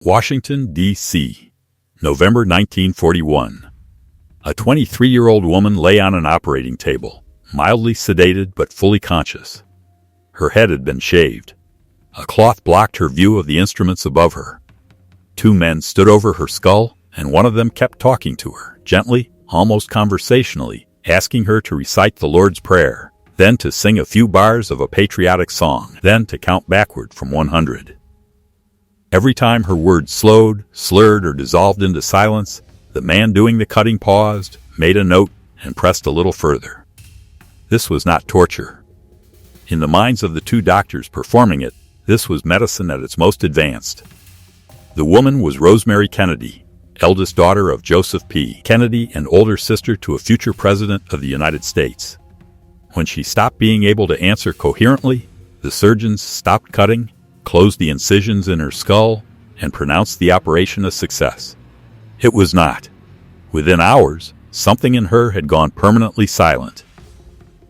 Washington, D.C., November 1941. A 23-year-old woman lay on an operating table, mildly sedated but fully conscious. Her head had been shaved. A cloth blocked her view of the instruments above her. Two men stood over her skull, and one of them kept talking to her, gently, almost conversationally, asking her to recite the Lord's Prayer, then to sing a few bars of a patriotic song, then to count backward from 100. Every time her words slowed, slurred, or dissolved into silence, the man doing the cutting paused, made a note, and pressed a little further. This was not torture. In the minds of the two doctors performing it, this was medicine at its most advanced. The woman was Rosemary Kennedy, eldest daughter of Joseph P. Kennedy and older sister to a future president of the United States. When she stopped being able to answer coherently, the surgeons stopped cutting, closed the incisions in her skull, and pronounced the operation a success. It was not. Within hours, something in her had gone permanently silent.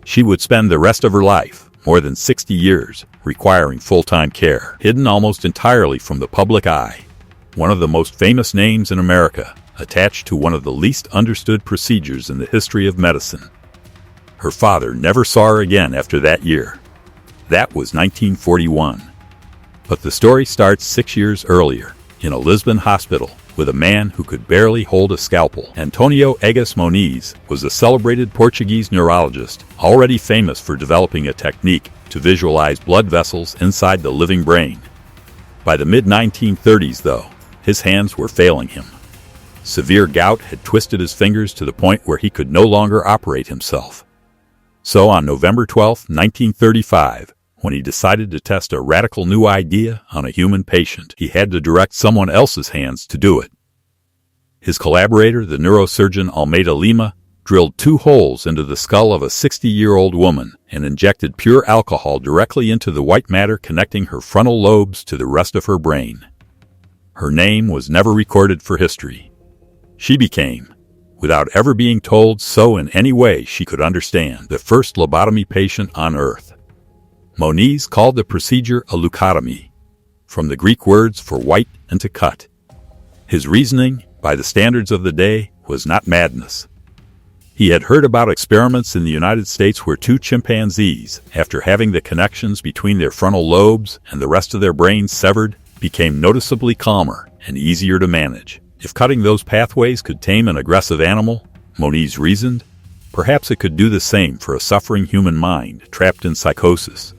She would spend the rest of her life, more than 60 years, requiring full-time care, hidden almost entirely from the public eye. One of the most famous names in America, attached to one of the least understood procedures in the history of medicine. Her father never saw her again after that year. That was 1941. But the story starts 6 years earlier, in a Lisbon hospital, with a man who could barely hold a scalpel. Antonio Egas Moniz was a celebrated Portuguese neurologist, already famous for developing a technique to visualize blood vessels inside the living brain. By the mid-1930s, though, his hands were failing him. Severe gout had twisted his fingers to the point where he could no longer operate himself. So on November 12, 1935, when he decided to test a radical new idea on a human patient, he had to direct someone else's hands to do it. His collaborator, the neurosurgeon Almeida Lima, drilled 2 holes into the skull of a 60-year-old woman and injected pure alcohol directly into the white matter connecting her frontal lobes to the rest of her brain. Her name was never recorded for history. She became, without ever being told so in any way she could understand, the first lobotomy patient on Earth. Moniz called the procedure a leucotomy, from the Greek words for white and to cut. His reasoning, by the standards of the day, was not madness. He had heard about experiments in the United States where 2 chimpanzees, after having the connections between their frontal lobes and the rest of their brains severed, became noticeably calmer and easier to manage. If cutting those pathways could tame an aggressive animal, Moniz reasoned, perhaps it could do the same for a suffering human mind trapped in psychosis.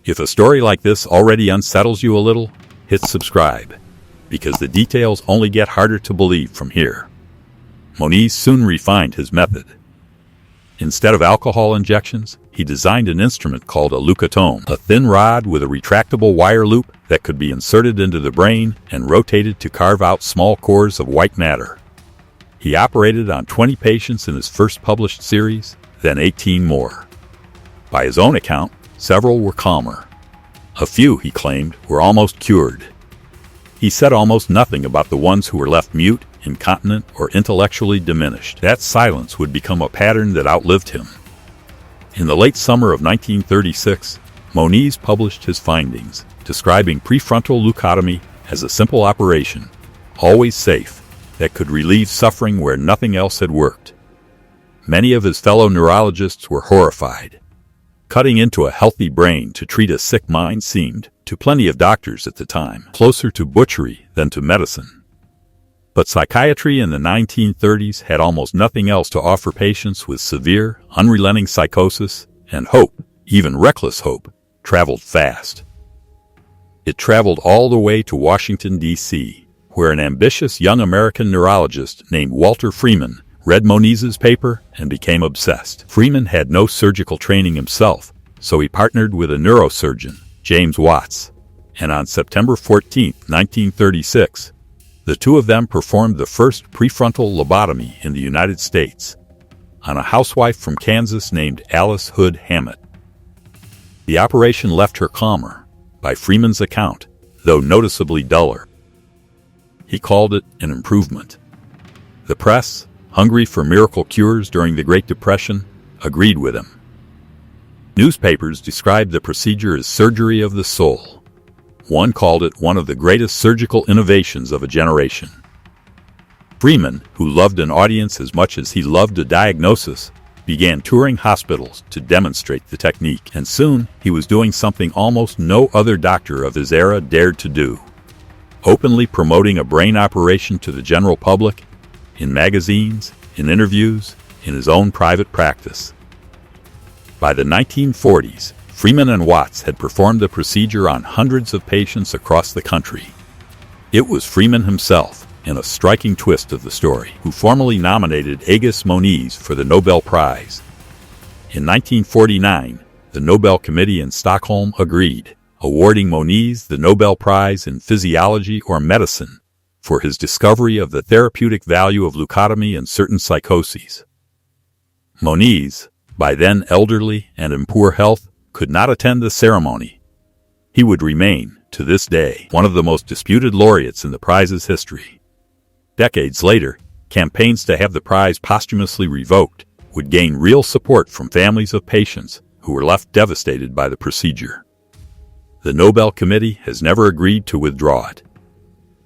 If a story like this already unsettles you a little, hit subscribe, because the details only get harder to believe from here. Moniz soon refined his method. Instead of alcohol injections, he designed an instrument called a leucotome, a thin rod with a retractable wire loop that could be inserted into the brain and rotated to carve out small cores of white matter. He operated on 20 patients in his first published series, then 18 more. By his own account, several were calmer. A few, he claimed, were almost cured. He said almost nothing about the ones who were left mute, incontinent, or intellectually diminished. That silence would become a pattern that outlived him. In the late summer of 1936, Moniz published his findings, describing prefrontal leucotomy as a simple operation, always safe, that could relieve suffering where nothing else had worked. Many of his fellow neurologists were horrified. Cutting into a healthy brain to treat a sick mind seemed, to plenty of doctors at the time, closer to butchery than to medicine. But psychiatry in the 1930s had almost nothing else to offer patients with severe, unrelenting psychosis, and hope, even reckless hope, traveled fast. It traveled all the way to Washington, D.C., where an ambitious young American neurologist named Walter Freeman read Moniz's paper and became obsessed. Freeman had no surgical training himself, so he partnered with a neurosurgeon, James Watts, and on September 14, 1936, the two of them performed the first prefrontal lobotomy in the United States, on a housewife from Kansas named Alice Hood Hammett. The operation left her calmer, by Freeman's account, though noticeably duller. He called it an improvement. The press, hungry for miracle cures during the Great Depression, agreed with him. Newspapers described the procedure as surgery of the soul. One called it one of the greatest surgical innovations of a generation. Freeman, who loved an audience as much as he loved a diagnosis, began touring hospitals to demonstrate the technique, and soon he was doing something almost no other doctor of his era dared to do, openly promoting a brain operation to the general public, in magazines, in interviews, in his own private practice. By the 1940s, Freeman and Watts had performed the procedure on hundreds of patients across the country. It was Freeman himself, in a striking twist of the story, who formally nominated Aigis Moniz for the Nobel Prize. In 1949, the Nobel Committee in Stockholm agreed, awarding Moniz the Nobel Prize in Physiology or Medicine for his discovery of the therapeutic value of lobotomy in certain psychoses. Moniz, by then elderly and in poor health, could not attend the ceremony. He would remain, to this day, one of the most disputed laureates in the prize's history. Decades later, campaigns to have the prize posthumously revoked would gain real support from families of patients who were left devastated by the procedure. The Nobel Committee has never agreed to withdraw it.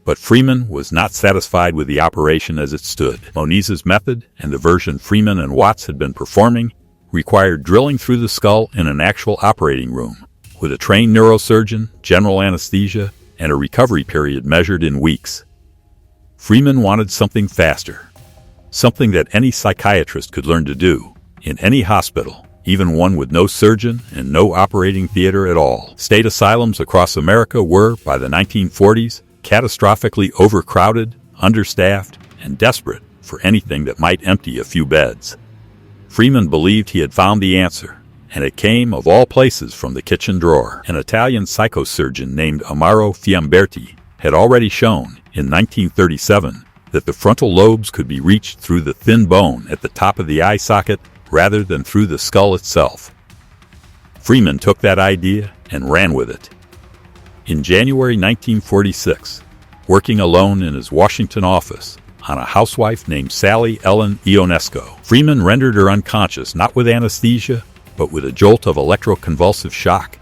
But Freeman was not satisfied with the operation as it stood. Moniz's method, and the version Freeman and Watts had been performing, required drilling through the skull in an actual operating room, with a trained neurosurgeon, general anesthesia, and a recovery period measured in weeks. Freeman wanted something faster, something that any psychiatrist could learn to do, in any hospital, even one with no surgeon and no operating theater at all. State asylums across America were, by the 1940s, catastrophically overcrowded, understaffed, and desperate for anything that might empty a few beds. Freeman believed he had found the answer, and it came, of all places, from the kitchen drawer. An Italian psychosurgeon named Amaro Fiamberti had already shown, in 1937, that the frontal lobes could be reached through the thin bone at the top of the eye socket rather than through the skull itself. Freeman took that idea and ran with it. In January 1946, working alone in his Washington office on a housewife named Sally Ellen Ionesco, Freeman rendered her unconscious not with anesthesia, but with a jolt of electroconvulsive shock,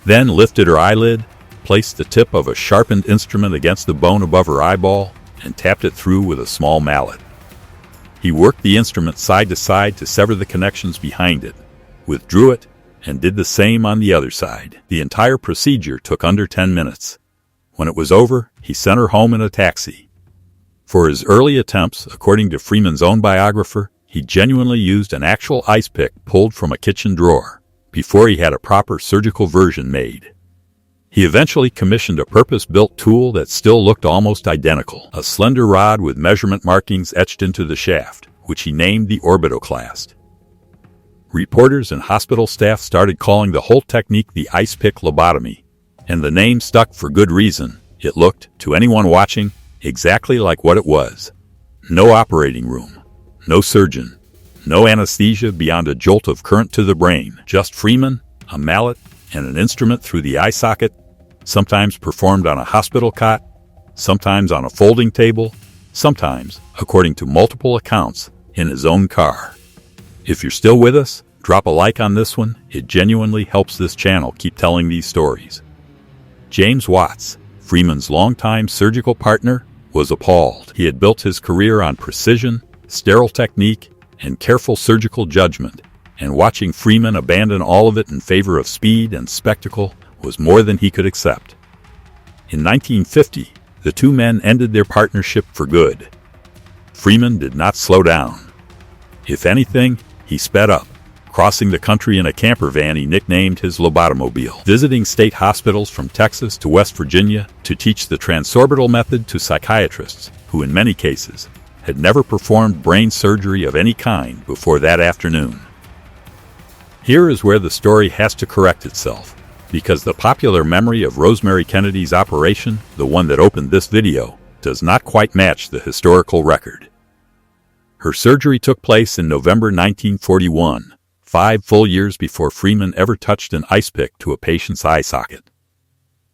then lifted her eyelid, placed the tip of a sharpened instrument against the bone above her eyeball, and tapped it through with a small mallet. He worked the instrument side to side to sever the connections behind it, withdrew it, and did the same on the other side. The entire procedure took under 10 minutes. When it was over, he sent her home in a taxi. For his early attempts, according to Freeman's own biographer, he genuinely used an actual ice pick pulled from a kitchen drawer, before he had a proper surgical version made. He eventually commissioned a purpose-built tool that still looked almost identical, a slender rod with measurement markings etched into the shaft, which he named the orbitoclast. Reporters and hospital staff started calling the whole technique the ice pick lobotomy, and the name stuck for good reason. It looked, to anyone watching, exactly like what it was. No operating room, no surgeon, no anesthesia beyond a jolt of current to the brain, just Freeman, a mallet, and an instrument through the eye socket, sometimes performed on a hospital cot, sometimes on a folding table, sometimes, according to multiple accounts, in his own car. If you're still with us, drop a like on this one. It genuinely helps this channel keep telling these stories. James Watts, Freeman's longtime surgical partner, was appalled. He had built his career on precision, sterile technique, and careful surgical judgment, and watching Freeman abandon all of it in favor of speed and spectacle was more than he could accept. In 1950, the two men ended their partnership for good. Freeman did not slow down. If anything, he sped up, crossing the country in a camper van he nicknamed his Lobotomobile, visiting state hospitals from Texas to West Virginia to teach the transorbital method to psychiatrists who, in many cases, had never performed brain surgery of any kind before that afternoon. Here is where the story has to correct itself, because the popular memory of Rosemary Kennedy's operation, the one that opened this video, does not quite match the historical record. Her surgery took place in November 1941, 5 full years before Freeman ever touched an ice pick to a patient's eye socket.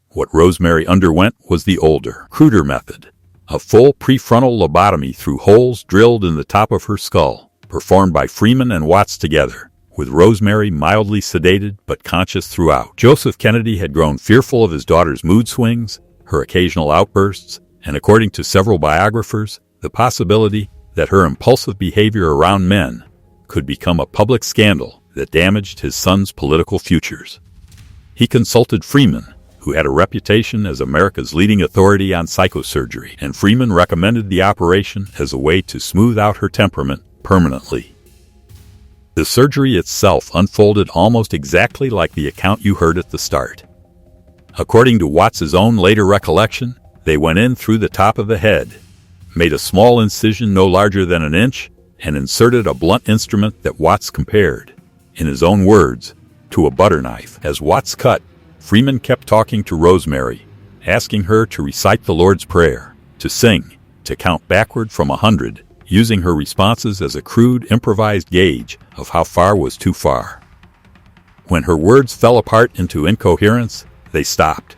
What Rosemary underwent was the older, cruder method, a full prefrontal lobotomy through holes drilled in the top of her skull, performed by Freeman and Watts together, with Rosemary mildly sedated but conscious throughout. Joseph Kennedy had grown fearful of his daughter's mood swings, her occasional outbursts, and according to several biographers, the possibility that her impulsive behavior around men could become a public scandal that damaged his son's political futures. He consulted Freeman, who had a reputation as America's leading authority on psychosurgery, and Freeman recommended the operation as a way to smooth out her temperament permanently. The surgery itself unfolded almost exactly like the account you heard at the start. According to Watts's own later recollection, they went in through the top of the head, made a small incision no larger than an inch, and inserted a blunt instrument that Watts compared, in his own words, to a butter knife. As Watts cut, Freeman kept talking to Rosemary, asking her to recite the Lord's Prayer, to sing, to count backward from 100, using her responses as a crude, improvised gauge of how far was too far. When her words fell apart into incoherence, they stopped.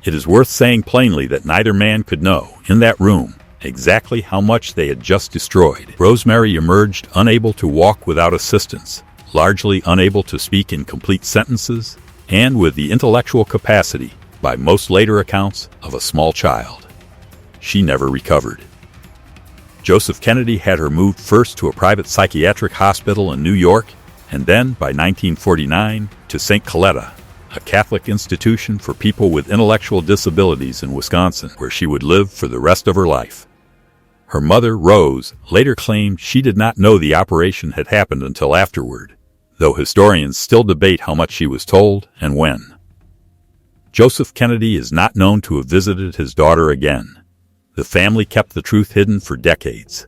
It is worth saying plainly that neither man could know, in that room, exactly how much they had just destroyed. Rosemary emerged unable to walk without assistance, largely unable to speak in complete sentences, and with the intellectual capacity, by most later accounts, of a small child. She never recovered. Joseph Kennedy had her moved first to a private psychiatric hospital in New York, and then, by 1949, to St. Coletta, a Catholic institution for people with intellectual disabilities in Wisconsin, where she would live for the rest of her life. Her mother, Rose, later claimed she did not know the operation had happened until afterward, though historians still debate how much she was told and when. Joseph Kennedy is not known to have visited his daughter again. The family kept the truth hidden for decades.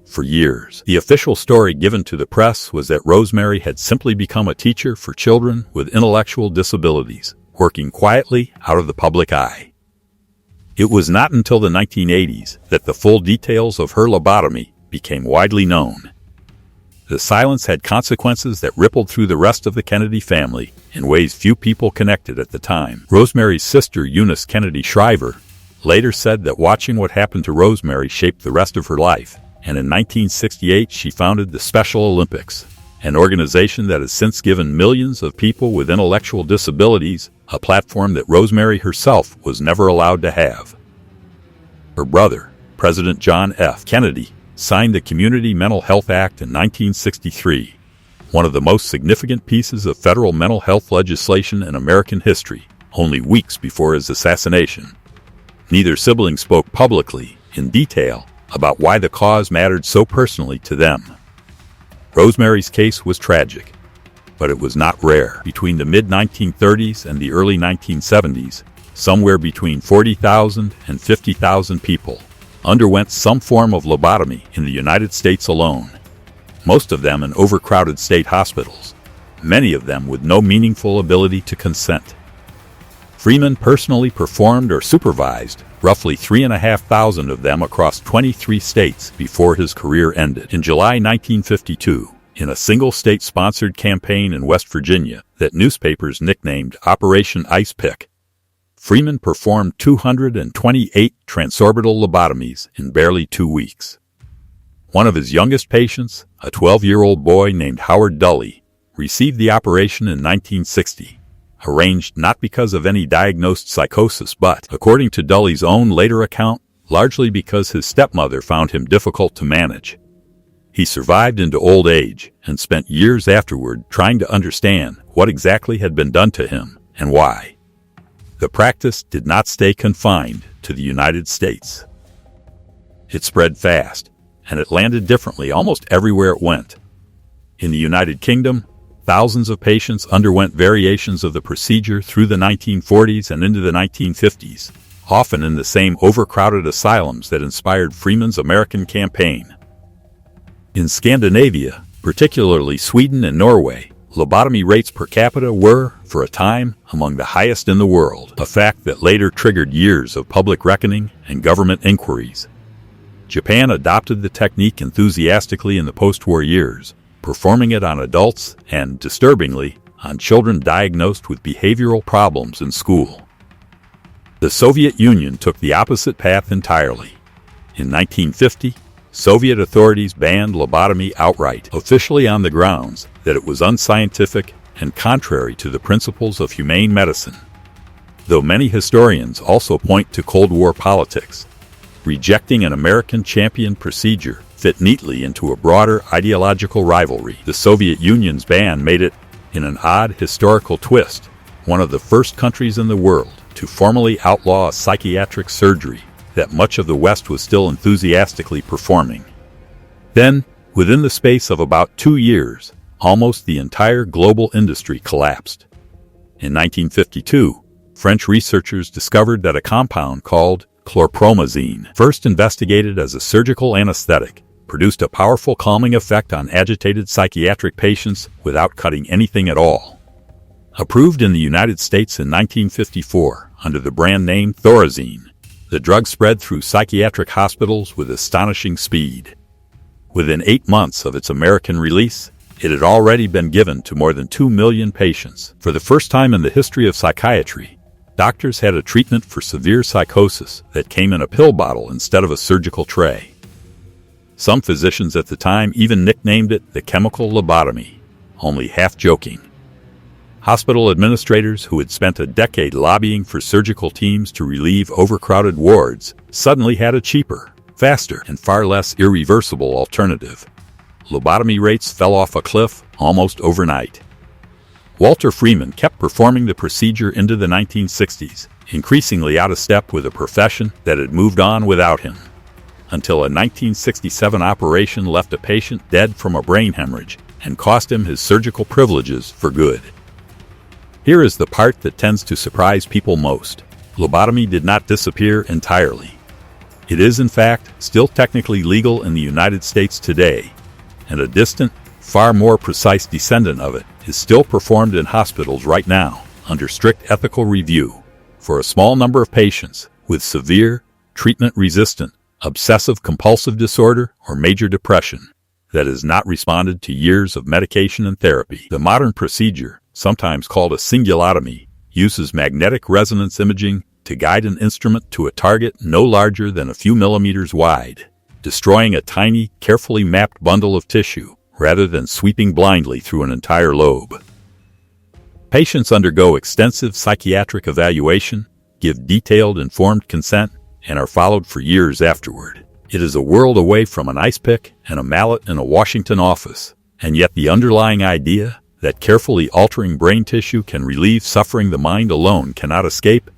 For years, the official story given to the press was that Rosemary had simply become a teacher for children with intellectual disabilities, working quietly out of the public eye. It was not until the 1980s that the full details of her lobotomy became widely known. The silence had consequences that rippled through the rest of the Kennedy family in ways few people connected at the time. Rosemary's sister, Eunice Kennedy Shriver, later said that watching what happened to Rosemary shaped the rest of her life, and in 1968 she founded the Special Olympics, an organization that has since given millions of people with intellectual disabilities a platform that Rosemary herself was never allowed to have. Her brother, President John F. Kennedy, signed the Community Mental Health Act in 1963, one of the most significant pieces of federal mental health legislation in American history, only weeks before his assassination. Neither sibling spoke publicly, in detail, about why the cause mattered so personally to them. Rosemary's case was tragic, but it was not rare. Between the mid-1930s and the early 1970s, somewhere between 40,000 and 50,000 people underwent some form of lobotomy in the United States alone, most of them in overcrowded state hospitals, many of them with no meaningful ability to consent. Freeman personally performed or supervised roughly 3,500 of them across 23 states before his career ended. In July 1952, in a single state-sponsored campaign in West Virginia that newspapers nicknamed Operation Ice Pick, Freeman performed 228 transorbital lobotomies in barely 2 weeks. One of his youngest patients, a 12-year-old boy named Howard Dully, received the operation in 1960. Arranged not because of any diagnosed psychosis but, according to Dully's own later account, largely because his stepmother found him difficult to manage. He survived into old age and spent years afterward trying to understand what exactly had been done to him and why. The practice did not stay confined to the United States. It spread fast, and it landed differently almost everywhere it went. In the United Kingdom, thousands of patients underwent variations of the procedure through the 1940s and into the 1950s, often in the same overcrowded asylums that inspired Freeman's American campaign. In Scandinavia, particularly Sweden and Norway, lobotomy rates per capita were, for a time, among the highest in the world, a fact that later triggered years of public reckoning and government inquiries. Japan adopted the technique enthusiastically in the post-war years, performing it on adults and, disturbingly, on children diagnosed with behavioral problems in school. The Soviet Union took the opposite path entirely. In 1950, Soviet authorities banned lobotomy outright, officially on the grounds that it was unscientific and contrary to the principles of humane medicine. Though many historians also point to Cold War politics, rejecting an American champion procedure fit neatly into a broader ideological rivalry. The Soviet Union's ban made it, in an odd historical twist, one of the first countries in the world to formally outlaw a psychiatric surgery that much of the West was still enthusiastically performing. Then, within the space of about 2 years, almost the entire global industry collapsed. In 1952, French researchers discovered that a compound called chlorpromazine, first investigated as a surgical anesthetic, produced a powerful calming effect on agitated psychiatric patients without cutting anything at all. Approved in the United States in 1954 under the brand name Thorazine, the drug spread through psychiatric hospitals with astonishing speed. Within 8 months of its American release, it had already been given to more than 2 million patients. For the first time in the history of psychiatry, doctors had a treatment for severe psychosis that came in a pill bottle instead of a surgical tray. Some physicians at the time even nicknamed it the chemical lobotomy, only half joking. Hospital administrators who had spent a decade lobbying for surgical teams to relieve overcrowded wards suddenly had a cheaper, faster, and far less irreversible alternative. Lobotomy rates fell off a cliff almost overnight. Walter Freeman kept performing the procedure into the 1960s, increasingly out of step with a profession that had moved on without him, until a 1967 operation left a patient dead from a brain hemorrhage and cost him his surgical privileges for good. Here is the part that tends to surprise people most. Lobotomy did not disappear entirely. It is, in fact, still technically legal in the United States today, and a distant, far more precise descendant of it is still performed in hospitals right now, under strict ethical review, for a small number of patients with severe, treatment-resistant, obsessive-compulsive disorder or major depression that has not responded to years of medication and therapy. The modern procedure, sometimes called a cingulotomy, uses magnetic resonance imaging to guide an instrument to a target no larger than a few millimeters wide, destroying a tiny, carefully mapped bundle of tissue rather than sweeping blindly through an entire lobe. Patients undergo extensive psychiatric evaluation, give detailed informed consent, and are followed for years afterward. It is a world away from an ice pick and a mallet in a Washington office, and yet the underlying idea that carefully altering brain tissue can relieve suffering the mind alone cannot escape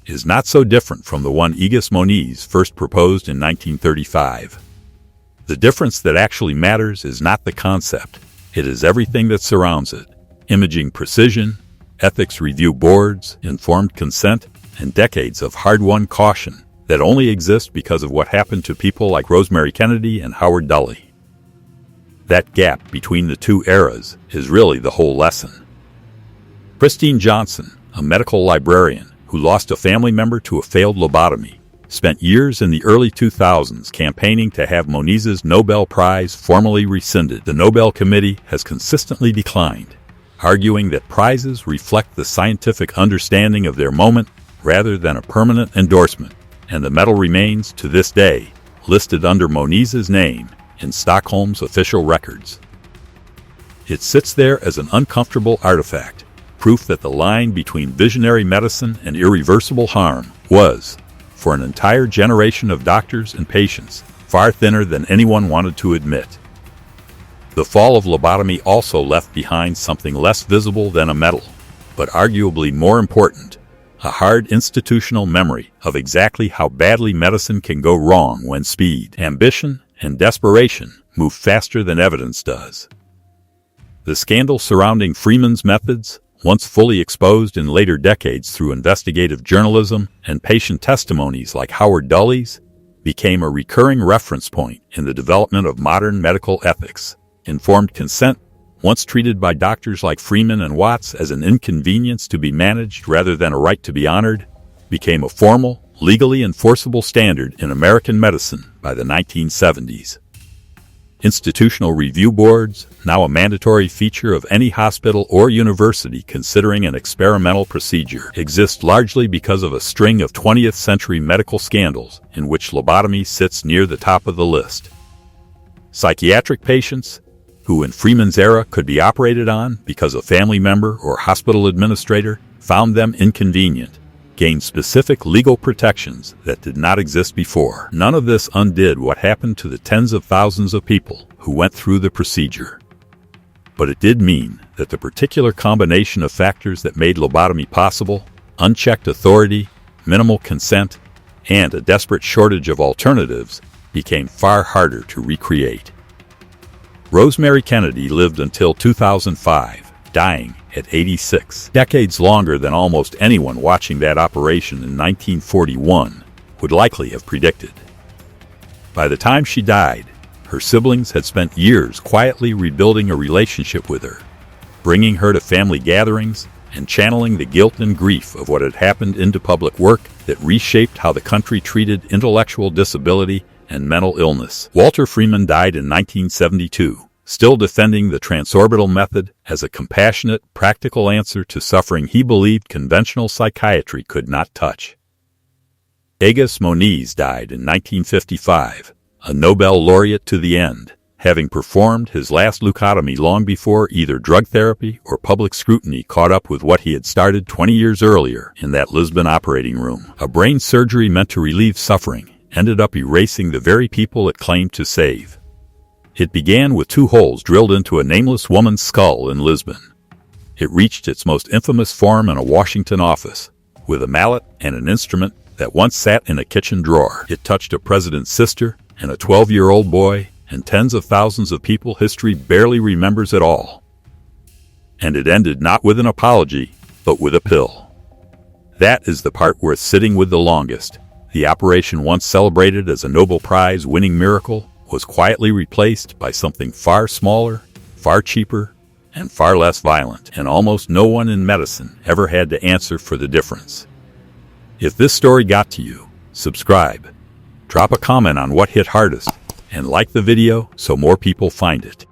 is not so different from the one Egas Moniz first proposed in 1935. The difference that actually matters is not the concept, it is everything that surrounds it: imaging precision, ethics review boards, informed consent, and decades of hard-won caution that only exist because of what happened to people like Rosemary Kennedy and Howard Dully. That gap between the two eras is really the whole lesson. Christine Johnson, a medical librarian who lost a family member to a failed lobotomy, spent years in the early 2000s campaigning to have Moniz's Nobel Prize formally rescinded. The Nobel Committee has consistently declined, arguing that prizes reflect the scientific understanding of their moment rather than a permanent endorsement, and the medal remains, to this day, listed under Moniz's name in Stockholm's official records. It sits there as an uncomfortable artifact, proof that the line between visionary medicine and irreversible harm was, for an entire generation of doctors and patients, far thinner than anyone wanted to admit. The fall of lobotomy also left behind something less visible than a medal, but arguably more important: a hard institutional memory of exactly how badly medicine can go wrong when speed, ambition, and desperation move faster than evidence does. The scandal surrounding Freeman's methods, once fully exposed in later decades through investigative journalism and patient testimonies like Howard Dully's, became a recurring reference point in the development of modern medical ethics. Informed consent, once treated by doctors like Freeman and Watts as an inconvenience to be managed rather than a right to be honored, became a formal, legally enforceable standard in American medicine by the 1970s. Institutional review boards, now a mandatory feature of any hospital or university considering an experimental procedure, exist largely because of a string of 20th century medical scandals in which lobotomy sits near the top of the list. Psychiatric patients, who in Freeman's era could be operated on because a family member or hospital administrator found them inconvenient, gained specific legal protections that did not exist before. None of this undid what happened to the tens of thousands of people who went through the procedure. But it did mean that the particular combination of factors that made lobotomy possible, unchecked authority, minimal consent, and a desperate shortage of alternatives, became far harder to recreate. Rosemary Kennedy lived until 2005, dying at 86, decades longer than almost anyone watching that operation in 1941 would likely have predicted. By the time she died, her siblings had spent years quietly rebuilding a relationship with her, bringing her to family gatherings and channeling the guilt and grief of what had happened into public work that reshaped how the country treated intellectual disability and mental illness. Walter Freeman died in 1972, still defending the transorbital method as a compassionate, practical answer to suffering he believed conventional psychiatry could not touch. Agus Moniz died in 1955, a Nobel laureate to the end, having performed his last leucotomy long before either drug therapy or public scrutiny caught up with what he had started 20 years earlier in that Lisbon operating room. A brain surgery meant to relieve suffering ended up erasing the very people it claimed to save. It began with 2 holes drilled into a nameless woman's skull in Lisbon. It reached its most infamous form in a Washington office, with a mallet and an instrument that once sat in a kitchen drawer. It touched a president's sister and a 12-year-old boy and tens of thousands of people history barely remembers at all. And it ended not with an apology, but with a pill. That is the part worth sitting with the longest. The operation once celebrated as a Nobel Prize-winning miracle was quietly replaced by something far smaller, far cheaper, and far less violent, and almost no one in medicine ever had to answer for the difference. If this story got to you, subscribe, drop a comment on what hit hardest, and like the video so more people find it.